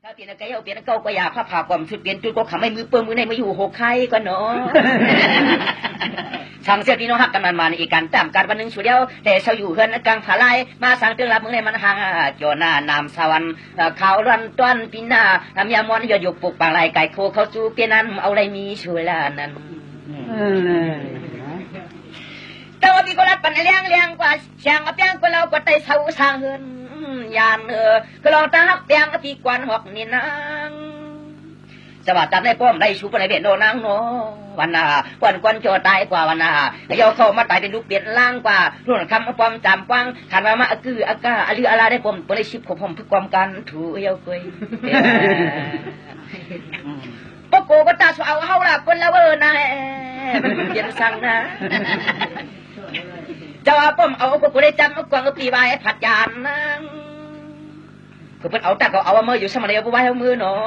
ถ้าเปลี่ยนไก่เอาเปลี่ยนเก้าก็อยากผ้าผ่าความชุดเปลี่ยนจุดก็ขำไม่มือเปิ้มมือในมาอยู่หกไข่ก็เนาะสั่งเสียพี่น้องฮักกันมันอีกการตามการวันหนึ่งสุดเดียวแต่เช้าอยู่เฮือนกลางผาไลมาสั่งเตือนรับมือในมันห่างจ่อหน้านามสวรรค์ข่าวรันต้นปีหน้าทำยามอนยอดยกปลุกปางลายไก่โคเขาจูเปียนั้นเอาอะไรมีช่วยละนั้นแต่ว่าพี่ก็รัดปันเลี้ยงกว่าช่างกับย่างก็เราก็ไต่เสาสร้างเฮือนยานก็ลองตาฮักเปียงกับพี่กวนหอกนี่นางสวัสดิ์ในป้อมได้ชูปในเบียนโนนางโนวันน่ะกวนโจตายกว่าวันน่ะเยาเข้ามาตายเป็นลูกเบียนล่างกว่ารุ่นคำป้อมจำกว้างขันมาคืออากาอลืออะไรได้ป้อมตัวได้ชิบของผมเพื่อความกันถูเยาเกยปโกก็ตาสาวเฮาละคนละเวอร์นะมันเบียนสั่งนะจะว่าป้อมเอาก็ได้จำกวางก็ปีใบผัดจานนั่งก็เพิ่นเอาตักเอามืออยู่สมัยเดียวผู้ใบเอามือเนาะ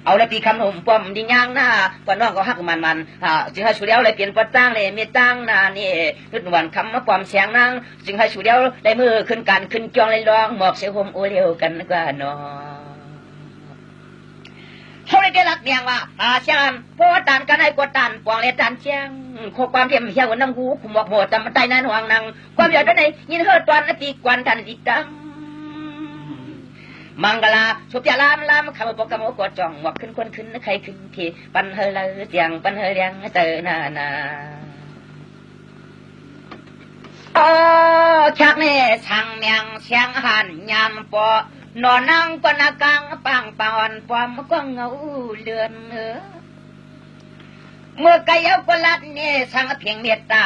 เอาละปีคำหนุ่มป้อมดิ้งย่างหน้าป้อนน้องก็ฮักมันจึงให้ชูเดียวเลยเปลี่ยนปัดจ้างเลยเมียจ้างหน้านี่ขึ้นวันคำมาป้อมเสียงนั่งจึงให้ชูเดียวได้มือขึ้นกันขึ้นจองเลยร้องหมอกเสียหมโอเลี้ยวกันกว่าเนาะเขาได้รักเมียงว่าเชียงพอตันกันให้กดตันปองเลยตันเชียงโคความเพียรเฮียวันน้ำหูขุมหมอกหัวจำใจนั้นห่วงนังความอยากได้ในยินเฮือตอนปีกวนทันดิตังมังกลาสุภยาลามข้าพปกมกดจ่องหมอกขึ้นคนขึ้นใครขึ้นที่ปันเฮลเสียงปันเฮเรียงเตอนาโอ้ชักเน่ช่างเมียงเสียงหันยามปอนอนนั่งกวนกลางปังปอนปอมก็เงาเลือนเมื่อไก่เอากลัดเนี่ยสังเพียงเมตตา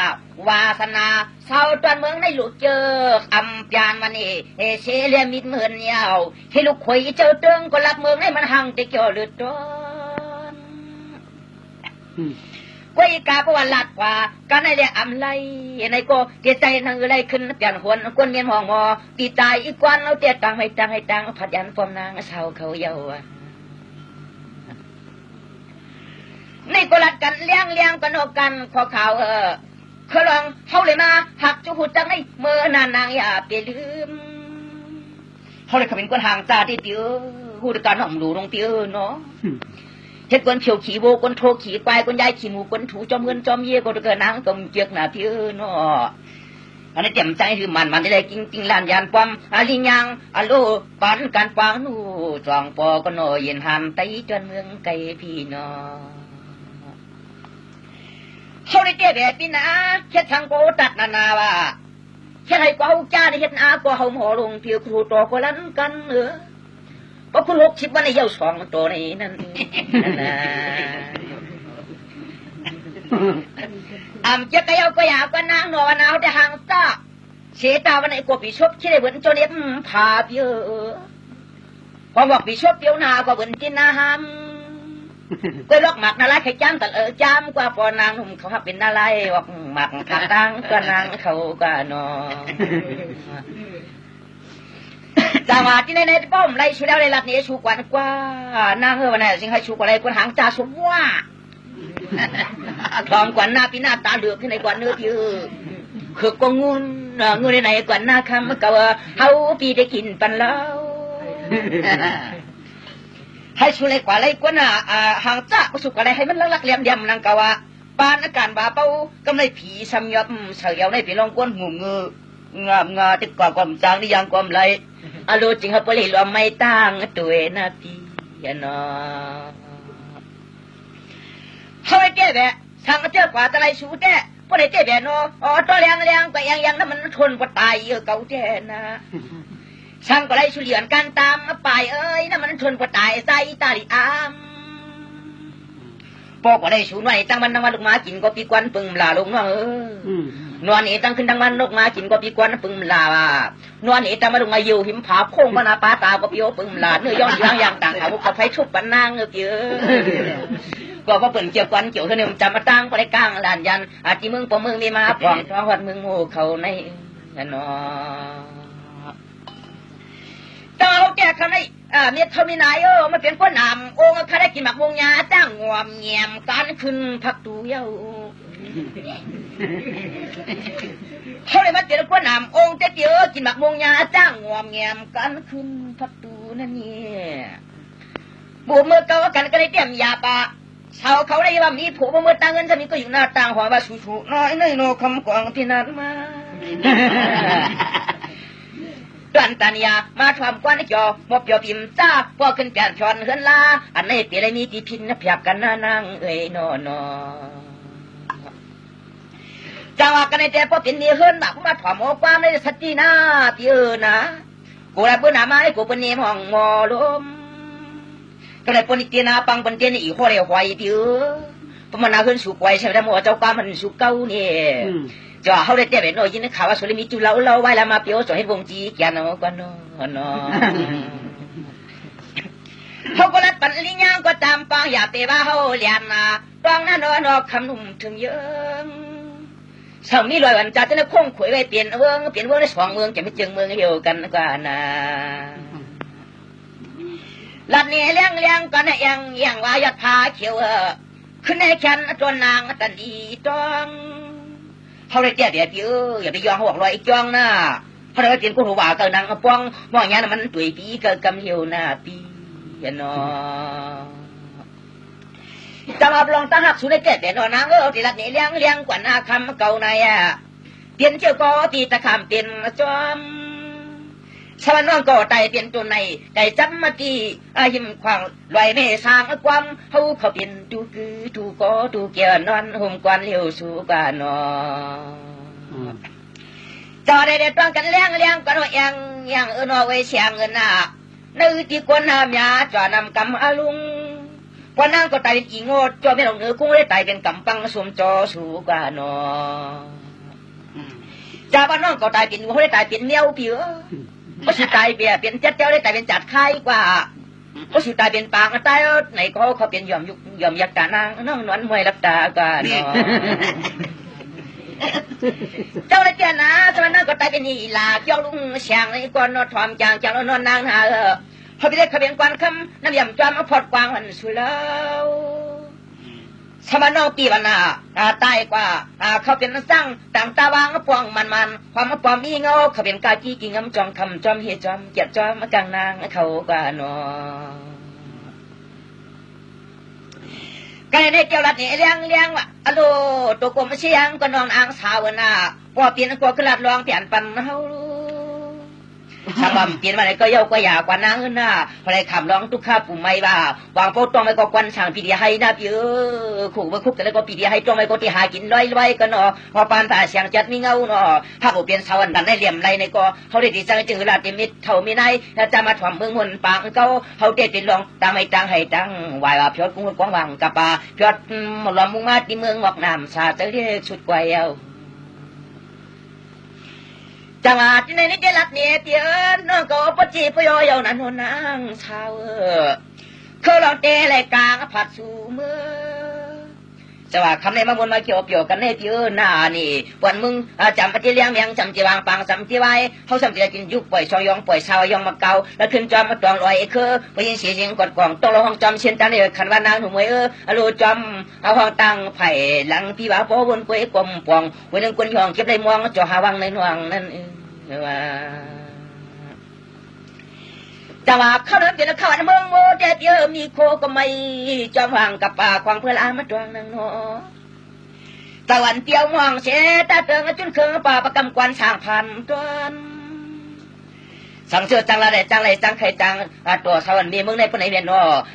วาสนาเศร้าตอนเมืองได้ลูกเจออำยานมันนี่เชเลียมิดเหมือนยาวให้ลูกข่อยเจ้าเตืองก็ลับเมืองให้มันห่างแต่เกี่ยวเลือดร้อนกวยกาก็ว่าลัดกว่าการในเรียอำไรในก็เจใจนั่งอะไรขึ้นเปลี่ยนหวนกวนเมียนห้องหมอตีตายอีกวันเอาเตี้ยตังให้ตังผัดยันฟอมนางเศร้าเขาเยาในกลัดกันเลี้ยงกันออกกันขอข่าวเขาลองเขาเลยมาหักจุหุดจังให้เมื่อนานางอย่าไปลืมเขาเลยขมิ้นกวนห่างตาที่เตี้ยหูดการหอมหลูลงเตี้ยเนาะเฮ็ดกวนเขียวขี่โบกวนโทขี่ควายกวนยายขี่หมูกวนถูจอมเงินจอมเย่กวนเกินนางกลมเจียกหน้าเตี้ยเนาะอันนี้เต็มใจคือมันได้จริงลานยานความอาลิยังอโลปันการฟังนู่จองปอก็โนเย็นหันไตจนเมืองไกลพี่เนาะเขาได้เจ๊แบบนี้นะเช็ดทางโกตัดนาว่าเช็ดให้กว่าเขาจ้าได้เช็ดอากว่าเขาหอลงเพียวครูต่อคนนั้นกันเพราะคุณ60 วันในเย้า2ตัวนี้นั่นนะเจ้าก็เย้าก็อยากก็นางนอนเอาแต่ห่างตาเสียตาวันไหนกว่าปีชบที่ได้เหมือนโจเน็ตพาเพียวพอบอกปีชบเพียวนาก็เหมือนกินอาหารก็ลอกหมักนาลายไข่จ้ำแต่จ้ำกว่าพอนางหุ่มเขาเป็นนาลายออกหมักผักตั้งก็นางเขาก็นอจังหวะที่ในป้อมไล่ชูแล้วไล่ลัดนี้ชูกว่านางวันไหนสิ่งให้ชูกว่าอะไรกวนหางจ่าสมว่าทองกว่าหน้าปีหน้าตาเหลือกที่ในกว่าเนื้อที่คือกงุนในไหนกว่าหน้าคำก็ว่าเขาปีได้กินปันแล้วให้ช่วยกว่าอะไรกว่าน่ะหางจ้าสุกอะไรให้มันลักเลี่ยมนังกว่าปานอาการบาเป้ากำไรผีซ้ำยบเสียวในผีลองก้นงูงาติดกว่าความจางนี่ยังความไรอารมณ์จริงครับเลยรวมไม่ตั้งตัวนาพี่เนาะเขาไอ้เจ๊แบบทางเจ้ากว่าตะไลชูแจ๊พวกไอ้เจ๊แบบเนาะตัวเลี้ยงไปยังนั้นมันทนกว่าตายเก่าแจ๊นะช่างก็เลยช่วยเหลือกันตามไปนั่นมันชนกว่าตายใจตาลิอามปอกก็ได้ชูนไว้ตั้งมันตั้งวันลูกมากินก็ปีกวนปึงลาลงเนาะนวลนี่ตั้งขึ้นตั้งมันลูกมากินก็ปีกวนปึงลานวลนี่ตั้งมาลงมาอยู่หิมผาโค้งมานาปาตาก็ปีโอปึงลาเนื้อย่อนอย่างต่างเขาก็ไฟชุบปันนางเกี่ยวก็เปิ่นเกี่ยวกันเกี่ยวเท่านี้มันจำมาตั้งก็ได้กลางลานยันอาจีมึงปอมึงมีมาปองท้องวัดมึงโง่เขาในเนาะเราแก้กันได้ เมียเขามีนายมันเป็นคนนำองค์ข้าได้กินหมักวงยาจ้างงวมเงียมการขึ้นพักตูเย้าเขาเลยมาเจอคนนำองค์เตี้ยกินหมักวงยาจ้างงวมเงียมการขึ้นพักตูนั่นนี่บูมือเก่ากันก็ได้เตรียมยาปะชาวเขาได้ว่ามีผัวมือต่างเงินจะมีก็อยู่หน้าต่างหัวว่าชูน้อยน้อยโนคำกวางที่นั่นมาตันตันยามาทำกวนจอมบยอพิมจ้าพอขึ้นเปลี่ยนชอนเฮือนลาอันนี้เปลี่ยนมีที่พินนับหยับกันนางเอ้ยนอนจังว่ากันในแต่พอเป็นนี่เฮือนมาถอมอกความในสตินาที่นะกูได้เปิ้นหามาให้กูเป็นนี่ห้องมอลมก็เลยปนิตีนาปังปนเตียนอีกข้อเดียวหอยที่เพราะมันน่าขึ้นสุกไว้ใช่ไหมหมอเจ้าความมันสุกเก้านี่จ่อเขาได้เตะเป็นโอ้ยินข่าวว่าสุริมีจุเราไว้แล้วมาเปียวสอนให้วงจีแกนเอากันนอเขาก็รัดปันลิญางก็ตามปังอย่าเตะว่าเขาเลียนนะต้องนั่นนอคำนุ่มถึงเยอะสามีลอยวันจัดจะได้คงขวยไว้เปลี่ยนเมืองได้สองเมืองจะไม่จึงเมืองเดียวกันก็นะลัดเนี่ยเลี้ยงกันยังว่ายอดผาเขียวขึ้นในแขนจนนางตันดีจ้องเขาได้เตี้ยเดียดอย่าไปยองเขาบอกลอยจ้องนะเขาได้เตียนกูหัวว่าก็นางป้องมองอย่างนั้นมันตุยปีก็กำเหี่ยวหน้าปีนอจะมาลองตั้งหักสุดในเตี้ยนอนางที่ลัดเนี่ยเลี้ยงกว่าหน้าคำเก่าในเตียนเชี่ยวก็ตีตะคำเตียนจอมชาวน้องก็ไต่เปลี่ยนตัวในไต่จำมากี่ยิ้มควางลอยไม่สร้างความเขาเปลี่ยนดูคือดูก็ดูเกี่ยวนอนห่มกวนเลี้ยวสู่กันนอจอได้ต้องกันเลี้ยงกันยังนอไว้เสียงเงินน่ะนึกที่คนห้ามยาจอนำกำอาลุงวันนั้นก็ไต่เป็นอีโง่จอไม่ลงเนื้อกุ้งได้ไต่เป็นกำปังสวมจอสู่กันนอจ่าบ้านน้องก็ไต่เป็นงูได้ไต่เป็นเมียวผิวก็สุดตายเปียเป็นเจ้าได้แต่เป็นจัดไข่กว่าก็สุดตายเป็นปางตายไหนเขาเป็นยอมยักษ์ตานางน้องนวลมวยรับตากันเจ้าได้เจ้านะสมัยนั้นก็ตายเป็นนี่ลาเจ้าลุงเชียงในก่อนนอนถอมจางนอนนางนาเขาไปได้เขาเป็นกวนคำน้ำยำจอมมาพอดกวางมันสุดแล้วสมัยน้องปีวันน่ะตายกว่าเขาเป็นสร้างต่างตาวางปวงมันความปอมมีเงาเขาเป็นกาจี้กิงจอมคำจอมเฮจอมเกียรจอมกลางนางเขากว่านอกันในเจ้าลัดเนี่ยเลี้ยงว่ะอโลตัวกลมเชียงก็นอนอ่างสาวน่ะพอเปลี่ยนกลัวกระลัดลองเปลี่ยนปันเฮาสามวันเปลี่ยนมาไหนก็เย้าก็อยากกว่านางน่ะพอได้คำร้องทุกข้าปุ่มไม่ว่าวางโป๊ะตรงไม่ก็ควันช่างปีเดียให้นะพี่ขู่ว่าคุกแต่แล้วก็ปีเดียให้ตรงไม่ก็ที่หากินลอยก็เนาะพอปานตาเสียงจัดมีเงาเนาะถ้าผมเปลี่ยนสวรรค์ดันได้เหลี่ยมไรในก็เขาได้ดีจังจึงลาติมิตรเท่ามีนายจะมาถ่วมเมืองมนปางเขาเด็ดเป็นรองตังไม่ตังให้ตังวายว่าพิอดกุ้งกวางวังกับปลาพิอดหมดลมมุ่งมาที่เมืองหมอกน้ำชาจะเรียกสุดกว่าเอวจังหวะที่ในนี้จะลัดเนี่ยเตี้ยน้องก็ปจีพยอยนั่นนางชาวเขาลองเตะไหลกลางผัดสู่มือจังหวะคำในมาบนมาเกี่ยวเกี่ยวกันในเตี้ยหน้านี่วันมึงจำปฏิเลี้ยงเมียงจำจีวางปังจำจีไว้เขาจำจีกินยุบปล่อยชอยองปล่อยชาวยองมาเกาแล้วขึ้นจอมมาตองลอยคือไปยินเสียงกดกล่องต้องลงห้องจอมเชียนตันเนี่ยขันว่านางหนุ่มวยรูจอมเอาห้องตั้งไผ่หลังพี่ว่าโป้บนกล้วยกลมปองวันนึงคนยองเก็บได้มองจ่อหาวังในหน่วงนั่นว่าจังหวะเข้าเดินเดินเข้าในเมืองโมเดเยอะมีโคก็ไม่จอมวางกับป่าควางเพื่ออามาดวงนางนอตะวันเตียวมองเสตาเติงจนเครื่องป่าประกำกวนสร้างพันต้นสังเสริฐจังละได้จังไรจังใครจังตัวสวรรค์มีมึงในปนในเวียนน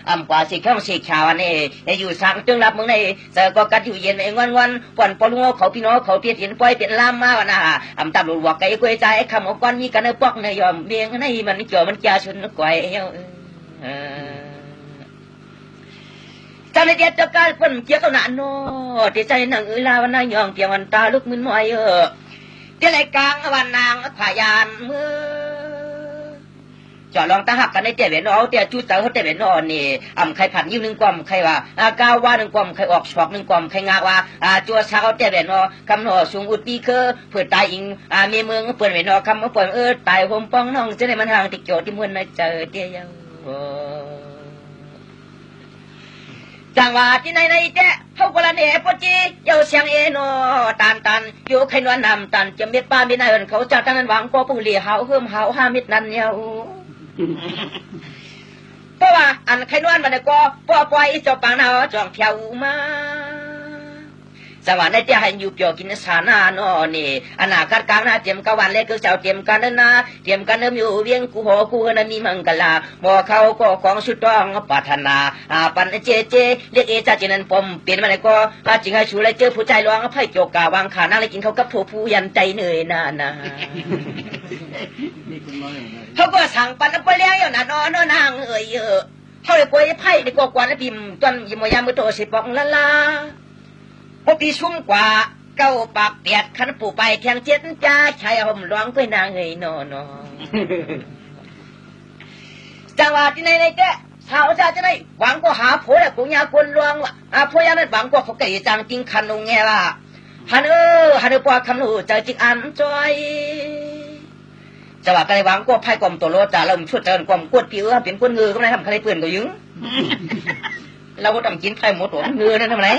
อำกว่าสีข้องสีขาวนี่อยู่สั่งจึงรับมึงในเจอก็กัดอยู่เย็นไอ้วันก่อนปลุงเขาพี่น้องเขาเตี้ยเห็นปล่อยเป็นลามมานะตำรวจบอกไก่กล้วยใจคำของก้อนมีกันในปอกในยอมเบียงในมันเกี่ยวมันจ่าชนกวยจังในเดียดจะการเพิ่นเกี่ยวกับหน้าโนที่ใจหนังลาวันนายองเกี่ยววันตาลุกมึนมวยเจ้าไรกลางวันนางขวายานมือจอดลองตาหักกันในเตี้ยเวนเอาเตี้ยจุดเสาเขาเตี้ยเวนอนนี่ใครผันยิ้มหนึ่งกลมใครว่าก้าวว่าหนึ่งกลมใครออกฉอกหนึ่งกลมใครงาว่าจัวเสาเตี้ยเวนอคำหนอสูงอุดปีคือเพื่อตายอิงมีเมืองเปิดเวนอคำมาเปิดตายห่มป้องน้องจะได้มันห่างติดโจที่มวนในเจอเตี้ย จังหวะที่ในแจ้เขากระเนปจีเยาเสียงเอโนตันอยู่ใครนวลนำตันจะเม็ดป้ามีนายเอิญเขาจากนั้นหวังก็ผู้เหลี่ยหาวเพิ่มหาวห้ามิดนั่นเนี่ยเพราะว่าอันใครนวลมันก็ปล่อยเจ้าปางนาจองเพียวมาสวัสดีที่ให้อยู่เกี่ยวกินสานาโนนี่อนาคตกลางนาเตรียมกวันเล็กก็เจ้าเตรียมกันนะเตรียมกันเริ่มอยู่เวียงกูหัวกูนั้นมีมังกลาบ่เขาก็ของสุดต้องปรารถนาปันเจเรียกเอจ่าเจนันปมเปลี่ยนมาเลยก็จริงให้ชูเลยเจอผู้ใจร้องไพ่โจกกาวางขานั่งเลยกินเขากับผู้ผู้ยันใจเหนื่อยนะเขาก็สั่งปันไปเลี้ยงอย่างนั้นนางเอ๋ยเขาเลยกลัวไพ่ในกวนแล้วพิมพ์จนยิมยามมือโตสิบบอกละพอปีชุ่มกว่าเก้าปากเปียกขันปู่ไปแข่งเจ็ดจ้าชายห่มร้องไปนางเงยนอนจังหวะที่ในแกสาวจะได้หวังก็หาผัวแล้วกูอยากคนลวงว่ะผัวยังนั้นหวังก็เขาเกยจังจริงคันลงไงล่ะฮันปอคำนูใจจริงอันจอยจังหวะกันหวังก็ไพ่กลมตัวโลจ่าเราช่วยเตือนความกวดผิวเป็นคนงือก็ไม่ทำใครเปื่อนก็ยึงเราก็ต้องกินไพ่หมดตัวงือนั่นทำไร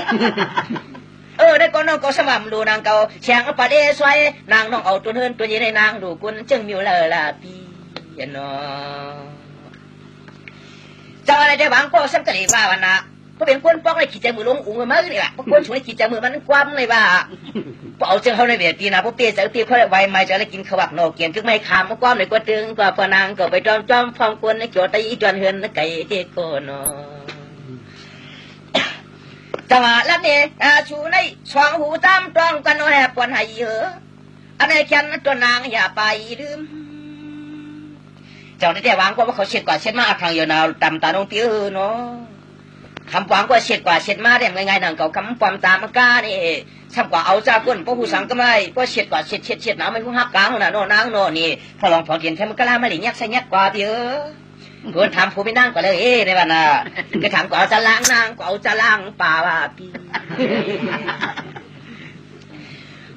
ได้ก็น้องก็สม่ำดูนางเก่าแข่งประเดี๋ยวสวยนางน้องเอาตัวเฮินตัวยีในนางดูกุนจึงมิวละพี่ยันนอเจ้าอะไรได้หวังก็สังเกตว่าวันน่ะก็เป็นคนป้องในขีดใจมือลงอุ้งมาเลยว่ะพวกคนช่วยขีดใจมือมันความเลยว่าพอเอาเจ้าเขาในเวทีนะพวกเตี้ยจะเตี้ยเขาไวไม่จะได้กินขวักโนเกียนจึงไม่ขามความเลยก็ตึงก็พอนางก็ไปจอมฟองคนในโจตอีจวนเฮินไก่เด็กก็นอจังหวะแล้วเนี่ยชูในสองหูตามตรองกันแอบปนให้เยอะอันนี้แค่นั้นตัวนางอย่าไปลืมเจ้าได้แต่วางก็ว่าเขาเช็ดกว่าเช็ดมาทางเยอะนาตำตาลงเตี้ยเนาะคำวางก็เช็ดกว่าเช็ดมาได้ง่ายๆหนังเขาคำความตามมันก้านี่ทำกว่าเอาจากก้นพวกผู้สังก็ไม่ก็เช็ดกว่าเช็ดหนาไม่ผู้หักกลางน่ะโน่นางโน่นี่พอลองพอเรียนแค่มันก็ล่าไม่ได้ยักใส่ยักกว่าเตี้ยเพื่อนถามผู้ไม่นั่งก็เลยในวันน่ะก็ถามก็เอาจะล้างนางก็เอาจะล้างป่าว่าพี่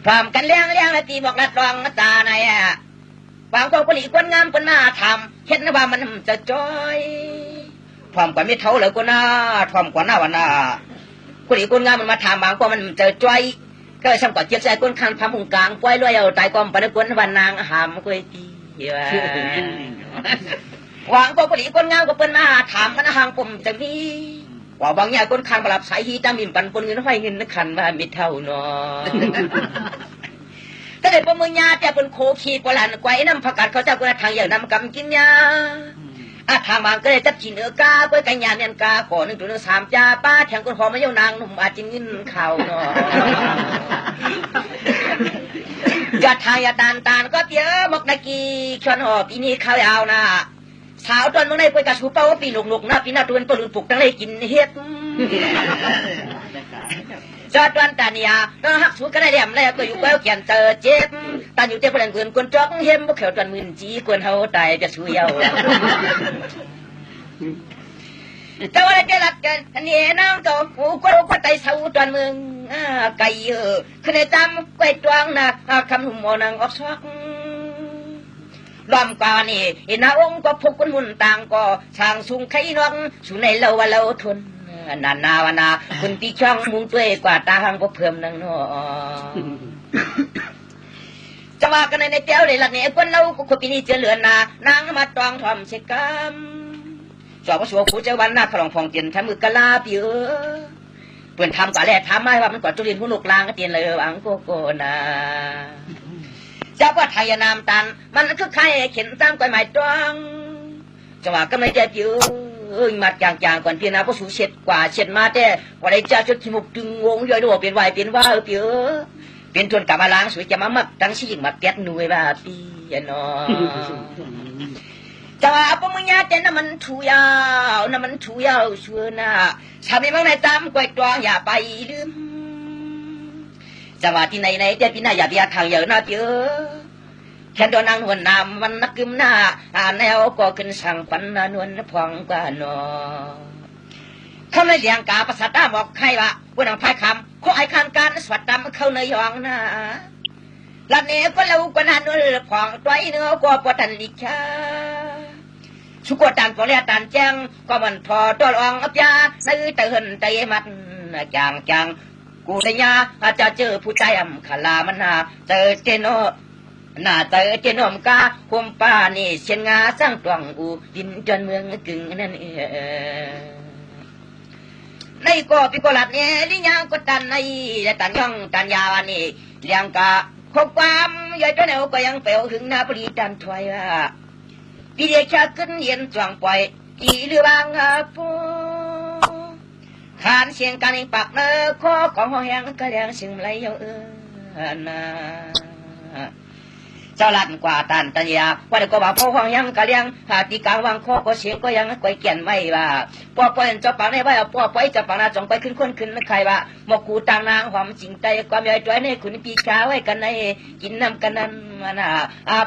พร้อมกันเลี้ยงนาทีบอกนัดรองตาในวางกองผลิตคนงามคนหน้าทำเห็นว่ามันจะจอยพร้อมกว่าไม่เท่าเลยก็น่าพร้อมกว่าหน้าวันน่ะผลิตคนงามมันมาทำบางกว่ามันจะจอยก็ช่างกว่าเจี๊ยบใจคนคันทำหงกลางปล่อยลอยเอาตายกอมปนกวนวันนางหามกุยตีหวังก็ผลิตคนงามก็เป็นมาถามมันห่างผมจะมีว่าบางอย่างคนคันบลับสายฮีตามิมปันปนเงินห้อยเงินนักขันว่าไม่เท่าเนาะถ้าเกิดพวกมึงยาจะเป็นโคขีกว่าหลานไกวน้ำผักกาดเขาเจ้าก็ทางอย่างน้ำกำกินยาทางบางก็เลยจัดกินเนื้อกาเพื่อกันยาเนียนกาขอ1.3จ้าป้าแข่งคนหอมมาเย้านางหนุ่มอาจินเงินข่าวเนาะยอดทายตานก็เตี้ยมกนากีชวนหอปีนี้ข้าวยาวนะสาวตอนเมื่อไหร่ไปกระชูเป้าปีหนุกนะปีหน้าตัวเป็นปลุกปลุกตั้งเลยกินเฮ็ดจอดวันตาเนี่ยต้องหักสูก็ได้เดี่ยมแล้วก็อยู่แก้วเขียนเจอเจ็บตาอยู่เจ็บเปลี่ยนเกลือนกวนจ้องเห็มพวกเขาจนมึนจีกวนเขาตายจะช่วยเอาแต่ว่าจะหลักกันอันนี้น้ำตัวหูก็ไตเสาจนมึงไก่เยอะคะแนนจำไก่จวงนะคำหุ่มโมนังออกซอกล้อมกว่านี่อินาองก็พกคนหุ่นต่างก็ช่างสูงไข่น้องสูงในเราว่าเราทนนาวนาคุณที่ช่องมุงตัวกว่าตาหังก็เพิ่มนังเนาะจะมากันในเจ้าเลยหลักเนี่ยคนเราก็คนปีนี้จะเหลือนานางมาตองทอมเชกัมสอบว่าชัวผู้เจ้าวันหน้าขลองฟองเตียนทำมือกะลาเปียเปิ่นทำกะแลทำไม่ว่ามันก่อนจุลินผู้ลูกลางก็เตียนเลยอังโกนาเจ้าว่าไทยนามตันมันคือใครเข็นตามก้อยหมายตรองจังหวะก็ไม่ได้เปียมาจางๆก่อนเพียงนะเพราะสูเช็ดกว่าเช็ดมาแต่ว่าได้จ้าชุดขี้มุกดึงงงย่อยดูเปลี่ยนวายเปลี่ยนว่าเปียเป็นทวนกลับมาล้างสวยจะมามักตั้งชี้มาแก๊สหน่วยว่าปีนอจังหวะพวกมึงยาเจนน้ำมันถูยาวชัวนะชาวเมืองในตามกวยตรองอย่าไปลืมจังหวะที่ไหนเจ้าพี่น่าอย่าไปทางเยอะนะเปียแค่โดนนางนวลนามมันนักกึมหน้าแนวก็ขึ้นสั่งปันนวลพองกานอเขาในเลี้ยงกาภาษาตาบอกใครวะวันนังพายคำเขาไอ้คันการสวัสดิ์ดำเข้าในยองนะลัดเนี้ยก็เราก็นานนวลพองตัวเนื้อก็ปวดทันดิชา ชุกตันพอเลียตันแจ้งก็มันพอตัวรองอับยาในเตือนใจมันจางกูได้ยาอาจจะเจอผู้ใจขลามันเจอเจโนน่าเจอเจนอมกาคุมป้านี่เชียนงาสร้างตวงอูดินจนเมืองกึ่งนั่นในก็ปิโกลัดเนี่ยลิยังก็ตันในตันย่องตันยาวนี่เลี้ยงกะข้อความย่อยตัวแนวก็ยังเปลวถึงนาปรีตันถอยว่าปีเดียชาขึ้นเย็นจวงปล่อยอีหรือบางปูขานเสียงการปากเนื้อข้อของห้องแหงกระเลียงสิ่งไรเยอะนาเจ้าลัดกว่าตันตันยาว่าแต่ก็บอกพ่อห้องยังกะเลียงหาตีกลางวางข้อก็เสียก็ยังก้อยเกียนไม่ว่าพ่อปล่อยเจ้าปากในว่าพ่อปล่อยเจ้าปากนาจงไปขึ้นคนขึ้นใครว่าหมกกูต่างนางหอมจริงใจความใหญ่ตัวในคุณปีชาไว้กันในกินน้ำกันนั้นมัน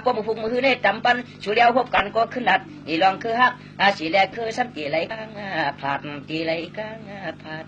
พ่อมุกมือในจำปันชูเลี้ยวพบกันก็ขึ้นนัดอีลองคือฮักสีแรกคือซ้ำตีไหลกังผาดตีไหลกังผาด